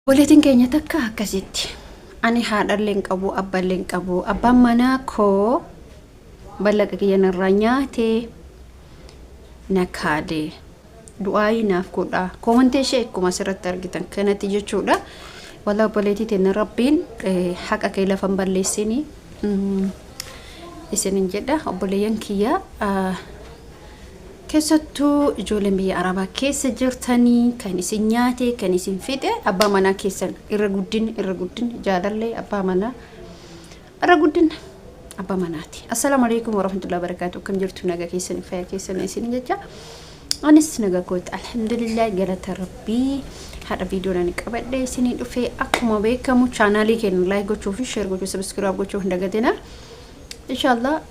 Walitin keenya takka akkasitti. Ani haadhalleen qabu, abballeen qabu. Abbaan manaa koo ballaqa kiyya narraa nyaatee na kaadee du'aayi naaf godha. Koomantee ishee akkuma asirratti argitan kanatti jechuudha. Walaa obboleettii teenya Rabbiin haqa kee lafa hin balleessini. Isinin jedha obboleeyyan kiyya keessattuu ijoolleen biyya Arabaa keessa jirtanii kan isin nyaate kan isin fixe abbaa manaa keessan irra guddin jaalallee abbaa manaa irra guddin abbaa manaati. Assalaamu alaykum warahmatullahi wabarakatuh. Kam jirtu naga keessan fayyaa keessan isin jecha anis naga kooti alhamdulillah galata rabbii. Hada video nani qabadhe isin dhufee akkuma beekamu channelii keenya like gochuu fi share gochuu subscribe gochuu hin dagatina inshallah.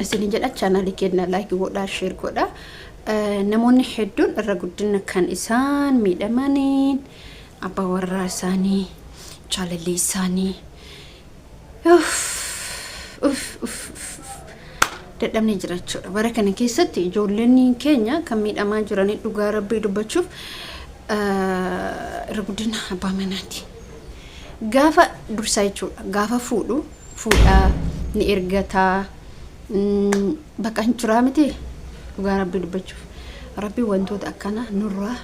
Isin jedha channelii keenya like godha share godha. Namoonni hedduun irra guddina kan isaan miidhamaniin abbaa warraa isaanii jaalallee isaanii dadhabnee jirachuudha. Bara kana keessatti ijoolleen keenya kan miidhamaa jiranii dhugaa rabbii dubbachuuf irra guddina abbaa manaati. Gaafa dursaa jechuudha. Gaafa fuudhaa ni ergataa bakka hin jiraa miti dhugaa rabbii dubbachuuf. Rabbii wantoota akkana nurraa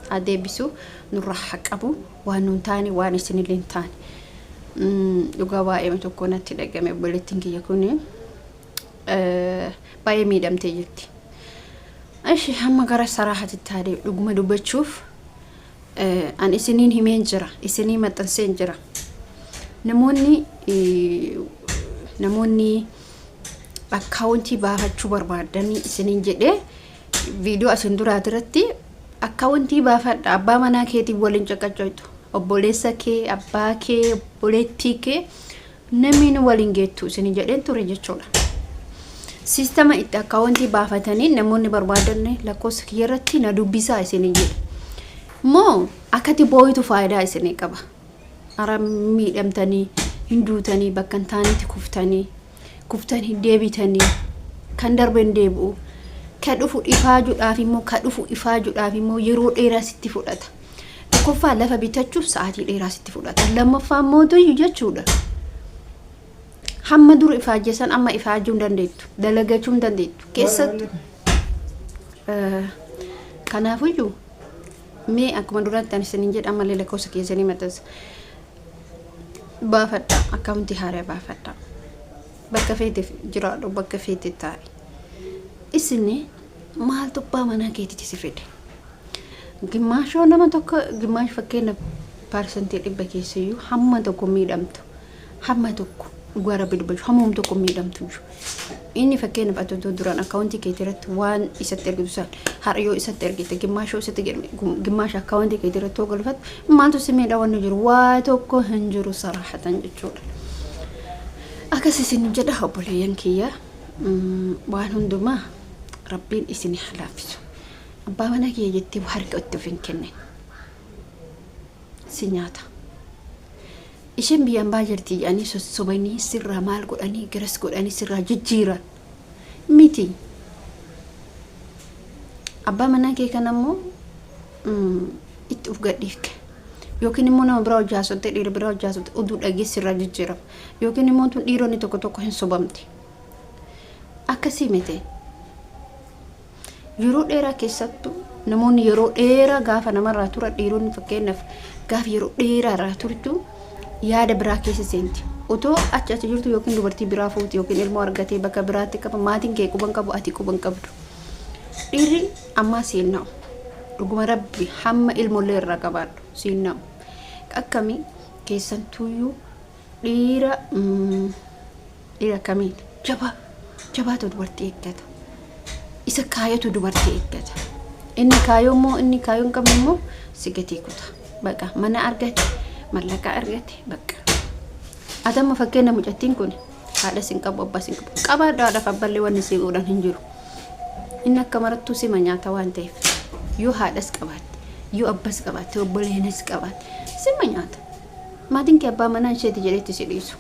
adeebisu nurraa haqabu waan nun taane waan isinillee hin taane dhugaa baay'ee tokko natti dhagame obboleettiin kiyya kuni baay'ee miidhamtee jirti. Ashi hamma gara saraahatti taadee dhuguma dubbachuuf an isiniin himeen jira isinii maxxanseen jira. Namoonni akkaawuntii baafachuu barbaadanii isiniin jedhee viidiyoo asin duraa irratti akkaawuntii baafadha abbaa manaa keetiin waliin caqacaytu obboleessa kee abbaa kee obboleettii kee namni waliin geettu isiniin jedheen ture jechuudha. Siistama itti akkaawuntii baafatanii namoonni barbaadan lakkoofsa kiyyarratti na dubbisaa isiniin jedhe moo akkati booyitu faayidaa isinii qaba. Ara miidhamtanii hinduutanii bakka hin taanetti kuftanii deebitanii kan darben deebi'u ka dhufu ifaajuudhaaf immoo yeroo dheeraa sitti fudhata. Tokkoffaa lafa bitachuuf sa'aatii dheeraa sitti fudhata. Lammaffaa mootoyyuu jechuudha. Hamma dur ifaajesan amma ifaajuu hin dandeettu dalagachuu hin dandeettu keessattuu kanaafuyyuu mee akkuma duratti isiniin jedha malee lakkoofsa keessanii maxxansa baafadha akkaawuntii haaraa baafadha. Bakka feeteef jiraadhu bakka feete taa'e. Isinni maaltu abbaa manaa keetitti si fide? Gimmaashoo nama tokko gimmaash fakkeenya parsantii 100 keessayyuu hamma tokko miidhamtu hamma tokko dhugaa rabbii dubbachuu hammam tokko miidhamtu. Inni fakkeenya atootoo duraan akkaawuntii keetii irratti waan isatti ergitu san har'oo isatti ergite gimmaashoo isatti gimmaash akkaawuntii keetii irratti yoo galfattu maaltu si miidha waan jiru waa tokko hin jiru saraahatan jechuudha. Akkas isin jedha obboleeyyan kiyya waan hundumaa rabbiin isin halaafisu. Abbaa manaa kiyya jettee harka itti of hin kenne si nyaata. Isheen biyyaan baa jirti jedhanii sossobanii sirraa maal godhanii garas godhanii sirraa jijjiiran miti. Abbaa manaa kee kan ammoo itti uf gadhiifte yookiin immoo nama biraa hojjaasotte dhiira biraa hojjaasotte oduu dhageessi irraa jijjiirama yookiin immoo tun dhiironni tokko hin sobamti. Akkasii miti yeroo dheeraa keessattuu namoonni yeroo dheeraa gaafa namarraa tura dhiironni fakkeenyaaf gaafa yeroo dheeraa irraa turtu yaada biraa keessa seenti. Otoo achi jirtu yookiin dubartii biraa fuuti yookiin ilmoo argatee bakka biraatti qaba maatiin kee quban qabu ati quban qabdu. Dhiirri ammaa seenaa dhuguma rabbi hamma ilmollee irraa qabaadhu seenaa akkamii keessattuyyuu dhiira kamiin jabaatu dubartii eeggata. Isa kaayatu dubartii eeggata. Inni kaayoo immoo inni kaayoo hin qabne immoo si gatii kuta. Baqa mana argate mallaqa argate bakka. Atama fakkeenya mucattiin kun haadha sin qabu abbaa sin qabu qabaadha haadhaaf abballee wanni si godhan hin jiru. Inni akka marattuu sima nyaata waan ta'eef yoo haadhas qabaatte yoo abbas qabaatte obboleenis qabaatte sima nyaata. Maatiin kee abbaa manaa isheeti jedhetti si dhiisu.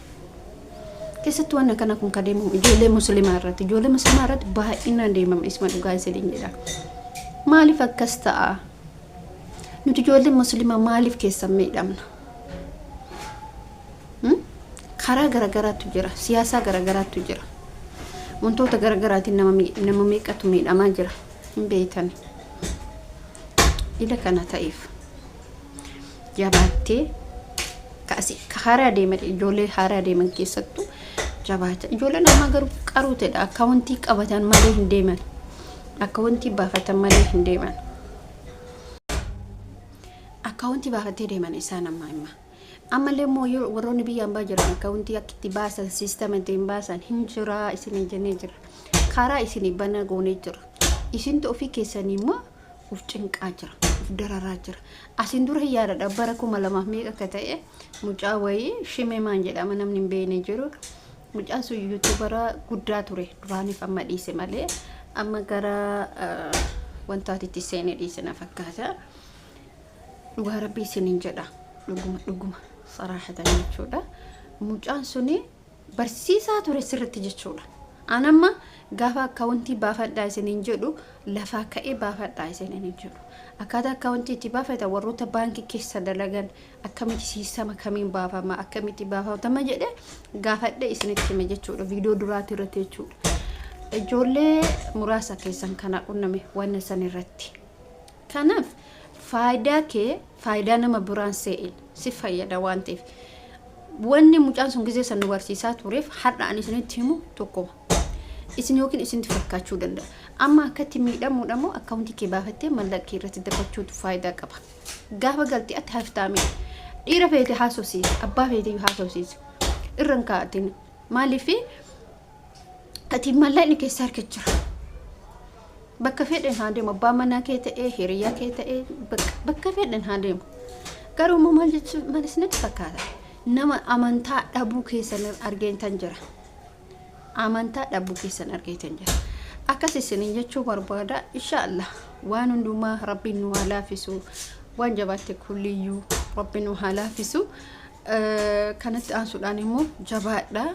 Keessattuu waan kana kun kadeemu ijoollee musliimaa irratti baay'inaan deemama isma dhugaa isiniin jedha. Maaliif akkas ta'a? nuti ijoollee musliimaa maaliif keessan miidhamna? karaa garagaraatu jira, siyaasa garagaraatu jira, wantoota garagaraatiin nama meeqatu miidhamaa jira hin beektan. ila kana ta'eef jabaattee haaraa deeman ijoollee haaraa deeman keessattuu jabaata. ijoollee nama garuu qaruutedha, akka wanti qabatan malee hin deeman, akka wanti baafatan malee hin deeman, akka wanti baafatee deeman isaan ammallee moo warroonni biyyaan baa jiran akka wanti akkitti baasan siistamatiin baasan hin jira. isin jennee jira, karaa isin bana goonee jira, isintu ofii keessanii immoo uf cinqaa jira, uf dararaa jira. asin dura yaadadha bara 2000 meeqa akka ta'e mucaa wayii Shimee maan jedhama namni hin beekne jiru. mucaan sun yuutuubara guddaa ture duraaniif amma dhiise malee amma gara wantaatitti seenee dhiise na fakkaata. dhugaa rabbii isiniin jedha, dhuguma saraahatan jechuudha. mucaan suni barsiisaa ture sirriitti jechuudha. anamma gaafa akkaawuntii baafadhaa isiniin jedhu lafaa ka'ee baafadhaa isiniin jedhu akkaataa akkaawuntii itti baafata warroota baankii keessa dalagan akkamitti siistama kamiin baafama akkamitti baafatama jedhe gaafadhe isinitti hime jechuudha. viidiyoo duraati irratti jechuudha. ijoollee muraasa keessan kana qunname waan san irratti. kanaaf faayidaa nama biraan se'in si fayyada waan ta'eef wanni mucaan sun gisee san nu barsiisaa tureef har'a ani isinitti himu tokkoma. isin yookiin isinti fakkaachuu danda'a. amma akkatti miidhamuudha moo akkaawuntii kee baafattee mallaqa irratti darbachuutu faayidaa qaba. gaafa galtii atti haftaame dhiira feete haasofsiisa, abbaa feete haasofsiisa irraan kaa'atiin maaliif ati mallaqni keessa harka jira. bakka fedhan haa deemu, abbaa manaa kee ta'ee hiriyaa kee ta'ee bakka fedhan haa deemu. garuu maal jechuun malis natti fakkaata nama amantaa dhabuu keessan argeetan jira. amantaa dhabuu keessan argeetan jira. akkas isiniin jechuu barbaada. inshaallah waan hundumaa rabbiin nu haa laafisu, waan jabaatte kulliyyuu rabbiin nu haa laafisu. kanatti aansuudhaan immoo jabaadha,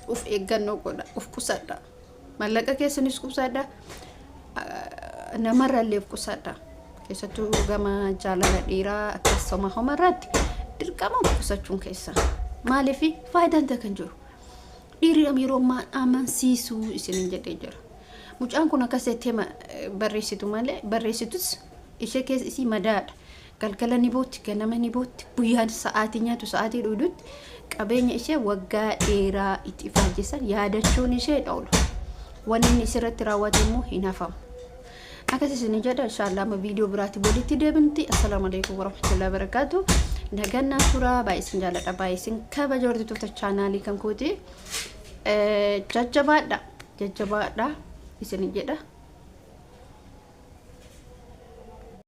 uf eeggannoo godha, uf qusadha, mallaqa keessanis qusadha, namarraallee uf qusadha. keessattuu gama jaalala dhiiraa akkasuma homarratti dirqama qusachuun keessa maaliif faayidaan ta'e kan jiru dhiirri yeroo amansiisu isiniin jedhee jira. mucaan kun akkasitti barreessitu malee barreessitus ishee keessa isii madaadha. galgala ni bootti, ganama ni bootti, guyyaan sa'aatii nyaatu sa'aatii dhuudhutti qabeenya ishee waggaa dheeraa itti ifaajjisan yaadachuun ishee dhawlu wanni inni isirratti raawwate immoo hin hafamu. akkasii jedha. inshaallah amma viidiyoo biraatti walitti deebinti. assalaamu alaykum warahmatullahi wabarakatuh. nagannaa suuraa baay'ee isin jaalladha, baay'ee isin kabaja hordoftoota chaanaalii kan kooti. jajjabaadha isin jedha.